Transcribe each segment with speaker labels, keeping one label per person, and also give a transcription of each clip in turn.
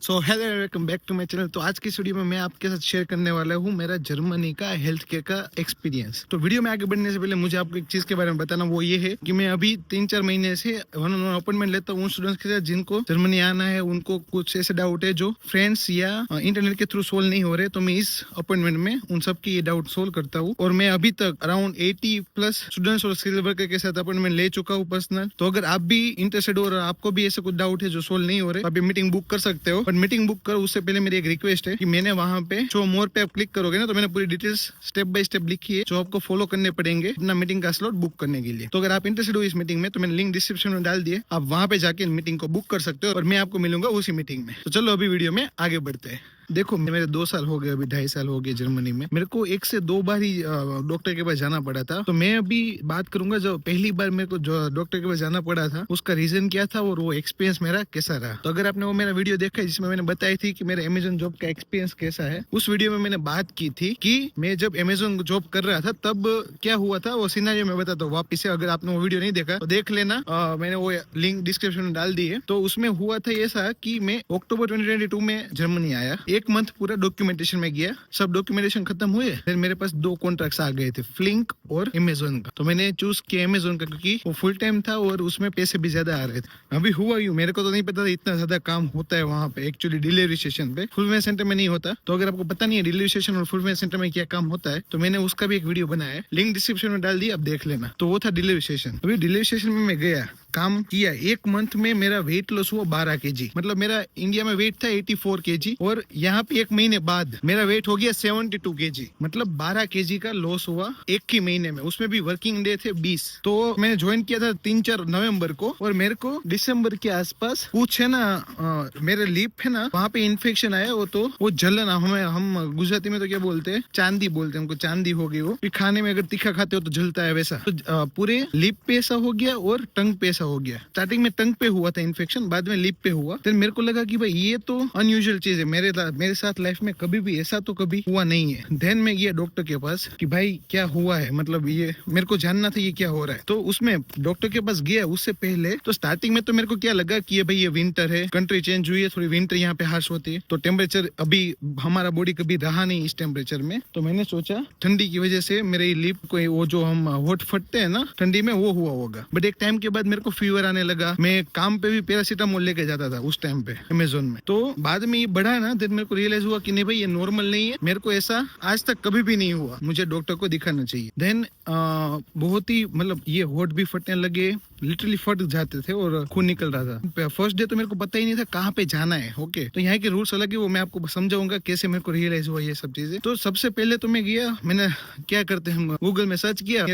Speaker 1: So hello welcome back to my channel. तो आज की इस वीडियो में मैं आपके साथ शेयर करने वाला हूँ मेरा जर्मनी का हेल्थ केयर का एक्सपीरियंस। तो वीडियो में आगे बढ़ने से पहले मुझे आपको एक चीज के बारे में बताना, वो ये है कि मैं अभी 3-4 महीने से वन ऑन अपॉइंटमेंट लेता हूँ उन स्टूडेंट्स के साथ जिनको जर्मनी आना है, उनको कुछ ऐसे डाउट है जो फ्रेंड्स या इंटरनेट के थ्रू सोल्व नहीं हो रहे। तो मैं इस अपॉइंटमेंट में उन सबकी ये डाउट सोल्व करता हूँ और मैं अभी तक अराउंड 80+ स्टूडेंट्स और स्किल वर्कर के साथ अपॉइंटमेंट ले चुका हूँ पर्सनल। तो अगर आप भी इंटरेस्टेड हो और आपको भी ऐसे कुछ डाउट है जो सोल्व नहीं हो रहे, तो आप मीटिंग बुक कर सकते हो। बट मीटिंग बुक कर उससे पहले मेरी एक रिक्वेस्ट है कि मैंने वहां पे जो मोर पे आप क्लिक करोगे ना, तो मैंने पूरी डिटेल्स स्टेप बाय स्टेप लिखी है जो आपको फॉलो करने पड़ेंगे अपना मीटिंग का स्लॉट बुक करने के लिए। तो अगर आप इंटरेस्टेड हो इस मीटिंग में, तो मैंने लिंक डिस्क्रिप्शन में डाल दिए, आप वहां पे जाके मीटिंग को बुक कर सकते हो और मैं आपको मिलूंगा उसी मीटिंग में। तो चलो अभी वीडियो में आगे बढ़ते हैं। देखो, मेरे 2 साल हो गए, अभी 2.5 साल हो गए जर्मनी में। मेरे को 1 से 2 बार ही डॉक्टर के पास जाना पड़ा था। तो मैं अभी बात करूंगा जो पहली बार मेरे को जो डॉक्टर के पास जाना पड़ा था उसका रीजन क्या था और वो एक्सपीरियंस मेरा कैसा रहा। तो अगर आपने वो मेरा वीडियो देखा है जिसमें मैंने बताई थी कि मेरे अमेजोन जॉब का एक्सपीरियंस कैसा है, उस वीडियो में मैंने बात की थी कि मैं जब अमेजोन जॉब कर रहा था तब क्या हुआ था, वो सिनेरियो में बताता हूँ वापिस से। अगर आपने वो वीडियो नहीं देखा तो देख लेना, मैंने वो लिंक डिस्क्रिप्शन में डाल दी है। तो उसमें हुआ था ऐसा कि मैं अक्टूबर 2022 में जर्मनी आया, 1 मंथ पूरा डॉक्यूमेंटेशन में गया, सब डॉक्यूमेंटेशन खत्म हुए, फिर मेरे पास 2 कॉन्ट्रैक्ट्स आ गए थे, फ्लिंक और अमेजोन का। तो मैंने चूज किया अमेजोन का क्योंकि वो फुल टाइम था और उसमें पैसे भी ज्यादा आ रहे थे। अभी हुआ यूं, मेरे को तो नहीं पता था इतना ज्यादा काम होता है वहां पे एक्चुअली डिलीवरी स्टेशन पे, फुलफिलमेंट सेंटर में नहीं होता। तो अगर आपको पता नहीं है डिलीवरी स्टेशन और फुलफिलमेंट सेंटर में क्या काम होता है, तो मैंने उसका भी एक वीडियो बनाया है, लिंक डिस्क्रिप्शन में डाल दिया, आप देख लेना। तो वो था डिलीवरी स्टेशन। अभी डिलीवरी स्टेशन में मैं गया, काम किया, 1 मंथ में मेरा वेट लॉस हुआ 12 kg। मतलब मेरा इंडिया में वेट था 84 kg और यहाँ पे 1 महीने बाद मेरा वेट हो गया 72 kg। मतलब 12 kg का लॉस हुआ 1 ही महीने में, उसमें भी वर्किंग डे थे 20। तो मैंने ज्वाइन किया था 3-4 नवंबर को और मेरे को दिसंबर के आसपास कुछ है ना, मेरे लिप है ना वहाँ पे इन्फेक्शन आया। वो तो वो जलन, हम गुजराती में तो क्या बोलते हैं, चांदी बोलते हैं, हमको चांदी हो गई। वो खाने में अगर तीखा खाते हो तो जलता है वैसा। तो पूरे लिप पे ऐसा हो गया और टंग पे ऐसा हो गया। स्टार्टिंग में टंग पे हुआ था इन्फेक्शन, बाद में लिप पे हुआ। फिर मेरे को लगा कि भाई ये तो अनयूजुअल चीज है, मेरे साथ लाइफ में कभी भी ऐसा तो कभी हुआ नहीं है। देन मैं गया डॉक्टर के पास कि भाई क्या हुआ है, मतलब ये मेरे को जानना था ये क्या हो रहा है। तो उसमें डॉक्टर के पास गया, उससे पहले तो स्टार्टिंग में तो मेरे को क्या लगा कि ये भाई ये विंटर है, कंट्री चेंज हुई है, थोड़ी विंटर यहाँ पे हार्श होती है, तो टेम्परेचर अभी हमारा बॉडी कभी रहा नहीं इस टेम्परेचर में। तो मैंने सोचा ठंडी की वजह से मेरे लिप को वो जो हम होठ फटते हैं ना ठंडी में, वो हुआ होगा। बट एक टाइम के बाद मेरे को फीवर आने लगा। मैं काम पे भी पैरासीटामोल लेके जाता था उस टाइम पे अमेजोन में। तो बाद में ये बढ़ा ना, देन मेरे को रियलाइज हुआ कि नहीं भाई ये नॉर्मल नहीं है, मेरे को ऐसा आज तक कभी भी नहीं हुआ, मुझे डॉक्टर को दिखाना चाहिए। देन बहुत ही मतलब ये होठ भी फटने लगे, लिटरली फट जाते थे और खून निकल रहा था। फर्स्ट डे तो मेरे को पता ही नहीं था कहाँ पे जाना है। ओके, तो यहाँ के रूल्स अलग है, वो मैं आपको समझाऊंगा कैसे मेरे को रियलाइज हुआ ये सब चीजें। तो सबसे पहले तो मैं गया, मैंने क्या करते हैं, हम गूगल में सर्च किया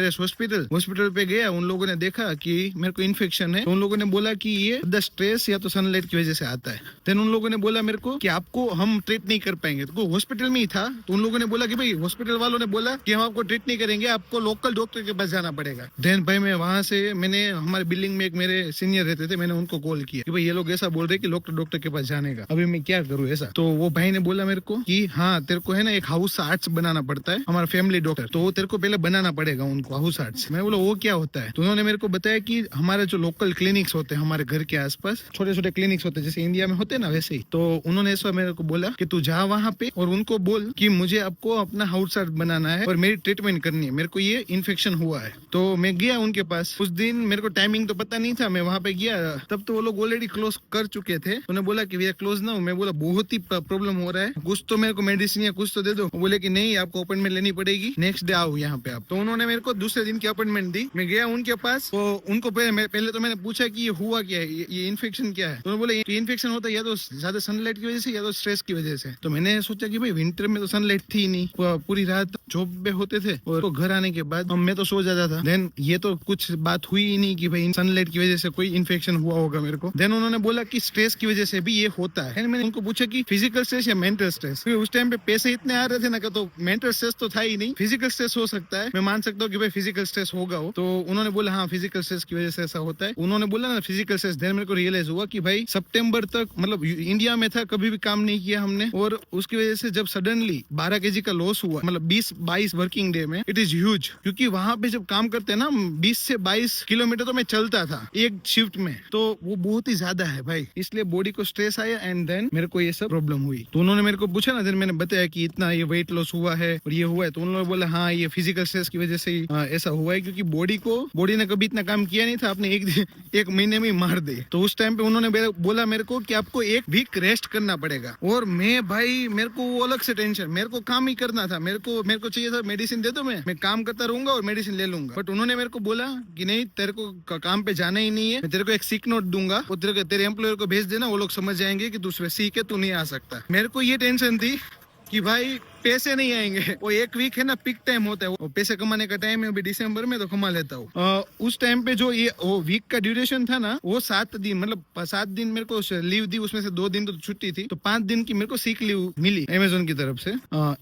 Speaker 1: हॉस्पिटल पे गया। उन लोगों ने देखा कि मेरे को इन्फेक्शन है, तो उन लोगों ने बोला कि ये द स्ट्रेस या तो सनलाइट की वजह से आता है। देन उन लोगों ने बोला मेरे को कि आपको हम ट्रीट नहीं कर पाएंगे। तो हॉस्पिटल में ही था, तो उन लोगों ने बोला कि भाई हॉस्पिटल वालों ने बोला कि हम आपको ट्रीट नहीं करेंगे, आपको लोकल डॉक्टर के पास जाना पड़ेगा। देन भाई मैं वहां से, मैंने हमारे बिल्डिंग में एक मेरे सीनियर रहते थे, मैंने उनको कॉल किया कि भाई ये लोग ऐसा बोल रहे कि डॉक्टर के पास जाने का, अभी मैं क्या करूँ ऐसा। तो वो भाई ने बोला मेरे को कि हाँ तेरे को है ना एक हाउस आर्ट्स बनाना पड़ता है, हमारा फैमिली डॉक्टर, तो वो तेरे को पहले बनाना पड़ेगा उनको हाउस आर्ट्स। मैं बोला वो क्या होता है। तो उन्होंने मेरे को बताया कि हमारे जो लोकल क्लिनिक्स होते हैं हमारे घर के आसपास, छोटे छोटे क्लिनिक्स होते हैं जैसे इंडिया में होते हैं ना वैसे ही। तो उन्होंने ऐसा मेरे को बोला कि तू जा वहां पे और उनको बोल कि मुझे आपको अपना हाउस आर्ट बनाना है और मेरी ट्रीटमेंट करनी है, मेरे को ये इन्फेक्शन हुआ है। तो मैं गया उनके पास। उस दिन मेरे को टाइमिंग तो पता नहीं था, मैं वहां पे गया तब तो वो लोग ऑलरेडी क्लोज कर चुके थे। उन्होंने बोला कि भैया क्लोज ना हो। मैं बोला बहुत ही प्रॉब्लम हो रहा है, कुछ तो मेरे को मेडिसिन या कुछ तो दे दो। बोले कि नहीं आपको अपॉइंटमेंट लेनी पड़ेगी, नेक्स्ट डे आओ यहाँ पे आप। तो उन्होंने मेरे को दूसरे दिन की अपॉइंटमेंट दी। मैं गया उनके पास, तो उनको पहले तो मैंने पूछा कि ये हुआ क्या है, ये इन्फेक्शन क्या है। तो उन्होंने बोला ये इन्फेक्शन होता है या तो ज्यादा सनलाइट की वजह से या तो स्ट्रेस की वजह से। तो मैंने सोचा कि भाई विंटर में तो सनलाइट थी नहीं, पूरी रात जॉब पे होते थे और तो घर आने के बाद मैं तो सो जाता था। देन ये तो कुछ बात हुई ही नहीं कि भाई सनलाइट की वजह से कोई इन्फेक्शन हुआ होगा मेरे को। देन उन्होंने बोला कि स्ट्रेस की वजह से भी ये होता है। मैंने उनको पूछा कि फिजिकल स्ट्रेस या मेंटल स्ट्रेस, क्योंकि उस टाइम पे पैसे इतने आ रहे थे ना, तो मेंटल स्ट्रेस तो था ही नहीं, फिजिकल स्ट्रेस हो सकता है, मैं मान सकता हूँ कि भाई फिजिकल स्ट्रेस होगा हो। तो उन्होंने बोला हाँ फिजिकल स्ट्रेस की वजह से ऐसा होता है। उन्होंने बोला ना फिजिकल स्ट्रेस। देन मेरे को रियलाइज हुआ कि भाई सितंबर तक मतलब इंडिया में था, कभी भी काम नहीं किया हमने, और उसकी वजह से जब सडनली 12 kg का लॉस हुआ, मतलब 20-22 वर्किंग डे में, इट इज ह्यूज। क्योंकि वहां पे जब काम करते हैं ना 20 से 22 किलोमीटर तो में चलता था एक शिफ्ट में, तो वो बहुत ही ज्यादा है भाई, इसलिए बॉडी को स्ट्रेस आया एंड देन मेरे को ये सब प्रॉब्लम हुई। तो उन्होंने मेरे को पूछा ना, देन मैंने बताया कि इतना ये वेट लॉस हुआ है और ये हुआ है, तो उन्होंने बोला हाँ ये फिजिकल स्ट्रेस की वजह से ही ऐसा हुआ है, क्योंकि बॉडी ने कभी इतना काम किया नहीं था, आपने एक महीने में मार दे। तो उस टाइम पे उन्होंने बोला मेरे को कि आपको एक वीक रेस्ट करना पड़ेगा। और मैं भाई मेरे को वो अलग से टेंशन, मेरे को काम ही करना था, मेरे को चाहिए था मेडिसिन दे दो, मैं काम करता रहूंगा और मेडिसिन ले लूंगा। बट उन्होंने मेरे को बोला कि नहीं तेरे को काम पे जाना ही नहीं है, मैं तेरे को एक सिक नोट दूंगा, वो तेरे एम्प्लॉयर को भेज देना, वो लोग समझ जाएंगे कि तू सीख है, तू नहीं आ सकता। मेरे को ये टेंशन थी कि भाई पैसे नहीं आएंगे, वो एक वीक है ना पिक टाइम होता है, वो पैसे कमाने का टाइम है, अभी दिसंबर में तो कमा लेता हूँ। उस टाइम पे जो ये वो वीक का ड्यूरेशन था ना, वो 7 दिन, मतलब 7 दिन मेरे को लीव दी, उसमें से 2 दिन तो छुट्टी थी, तो 5 दिन की मेरे को सीक लीव मिली अमेजोन की तरफ से।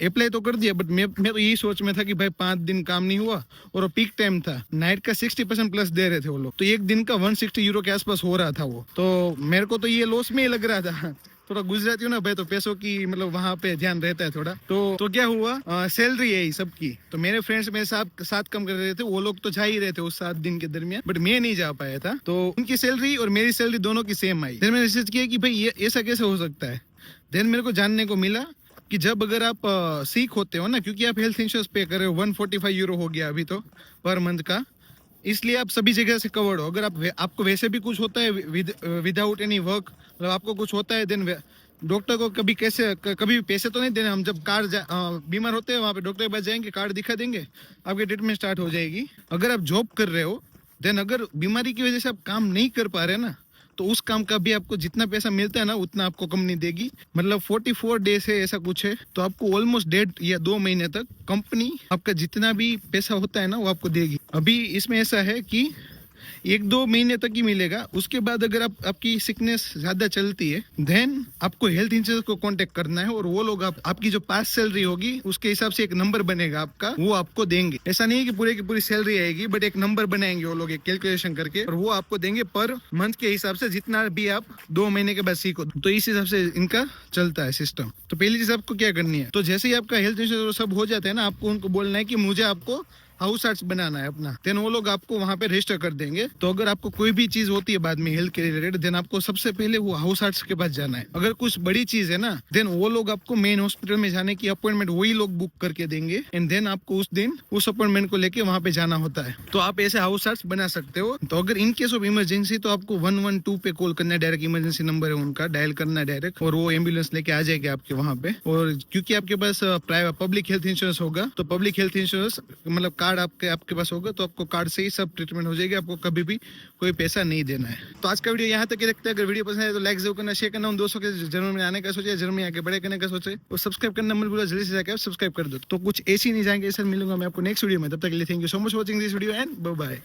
Speaker 1: अप्लाई तो कर दिया, बट मैं तो यही सोच में था कि भाई 5 दिन काम नहीं हुआ, और वो पीक टाइम था, नाइट का 60% प्लस दे रहे थे वो लोग, तो एक दिन का 160 यूरो के आसपास हो रहा था वो। तो मेरे को तो ये लॉस में ही लग रहा था। थोड़ा गुजराती हूँ ना भाई, तो पैसों की मतलब वहाँ पे ध्यान रहता है थोड़ा। तो क्या हुआ, सैलरी है सबकी, तो मेरे फ्रेंड्स मेरे साथ कम कर रहे थे, वो लोग तो जा ही रहे थे उस 7 दिन के दरमियान, बट मैं नहीं जा पाया था। तो उनकी सैलरी और मेरी सैलरी दोनों की सेम आई। फिर मैंने रिसर्च किया कि भाई ये ऐसा कैसे हो सकता है। देन मेरे को जानने को मिला कि जब अगर आप सीख होते हो ना, क्योंकि आप हेल्थ इंश्योरेंस पे कर रहे हो, 145 यूरो हो गया अभी तो पर मंथ का, इसलिए आप सभी जगह से कवर्ड हो। अगर आपको वैसे भी कुछ होता है विदाउट एनी वर्क, मतलब आपको कुछ होता है, देन डॉक्टर को कभी पैसे तो नहीं देने, हम जब बीमार होते हैं वहाँ पे डॉक्टर के पास जाएंगे, कार्ड दिखा देंगे, आपकी ट्रीटमेंट स्टार्ट हो जाएगी। अगर आप जॉब कर रहे हो, देन अगर बीमारी की वजह से आप काम नहीं कर पा रहे ना, तो उस काम का भी आपको जितना पैसा मिलता है ना, उतना आपको कंपनी देगी। मतलब 44 डेज है ऐसा कुछ है, तो आपको ऑलमोस्ट 1.5 या 2 महीने तक कंपनी आपका जितना भी पैसा होता है ना, वो आपको देगी। अभी इसमें ऐसा है कि 1-2 महीने तक ही मिलेगा, उसके बाद अगर आपकी सिकनेस ज्यादा चलती है, देन आपको हेल्थ इंश्योरेंस को कांटेक्ट करना है, और वो लोग आपकी जो पास सैलरी होगी उसके हिसाब से एक नंबर बनेगा आपका, वो आपको देंगे। ऐसा नहीं है कि पूरे की पूरी सैलरी आएगी, बट एक नंबर बनाएंगे वो लोग, एक कैलकुलेशन करके, और वो आपको देंगे पर मंथ के हिसाब से, जितना भी आप 2 महीने के बाद सीखो। तो इस हिसाब से इनका चलता है सिस्टम। तो पहली चीज आपको क्या करनी है, तो जैसे ही आपका हेल्थ इंश्योरेंस सब हो जाता है ना, आपको उनको बोलना है कि मुझे आपको हाउस चार्ट बनाना है अपना, देन वो लोग आपको वहाँ पे रजिस्टर कर देंगे। तो अगर आपको कोई भी चीज होती है बाद में हेल्थ के रिलेटेड, देन आपको सबसे पहले वो हाउस चार्ट के पास जाना है। अगर कुछ बड़ी चीज है ना, देन वो लोग आपको मेन हॉस्पिटल में जाने की अपॉइंटमेंट वही लोग बुक करके देंगे, एंड देन आपको उस दिन उस अपॉइंटमेंट को लेके वहाँ पे जाना होता है। तो आप ऐसे हाउस चार्ट बना सकते हो। तो अगर इन केस ऑफ इमरजेंसी, तो आपको 112 पे कॉल करना है, डायरेक्ट इमरजेंसी नंबर है उनका, डायल करना है डायरेक्ट, और वो एम्बुलेंस लेके आ जाएगी आपके वहाँ पे। और क्योंकि आपके पास पब्लिक हेल्थ इंश्योरेंस होगा, तो पब्लिक हेल्थ इंश्योरेंस मतलब कार्ड आपके पास होगा, तो आपको कार्ड से ही सब ट्रीटमेंट हो जाएगी, आपको कभी भी कोई पैसा नहीं देना है। तो आज का वीडियो यहाँ तक ही रखते हैं। अगर वीडियो पसंद है तो लाइक जरूर करना, शेयर करना, उन दोस्तों के जर्मनी में आने का सोचे, जर्मनी आके बड़े करने का सोचे, और सब्सक्राइब करना मत भूलो, जल्दी से जाकर सब्सक्राइब कर दो। तो कुछ ऐसी नहीं जाएंगे, सर मिलूंगा मैं आपको नेक्स्ट वीडियो में, तब तक के लिए thank you so much watching this video and bye bye.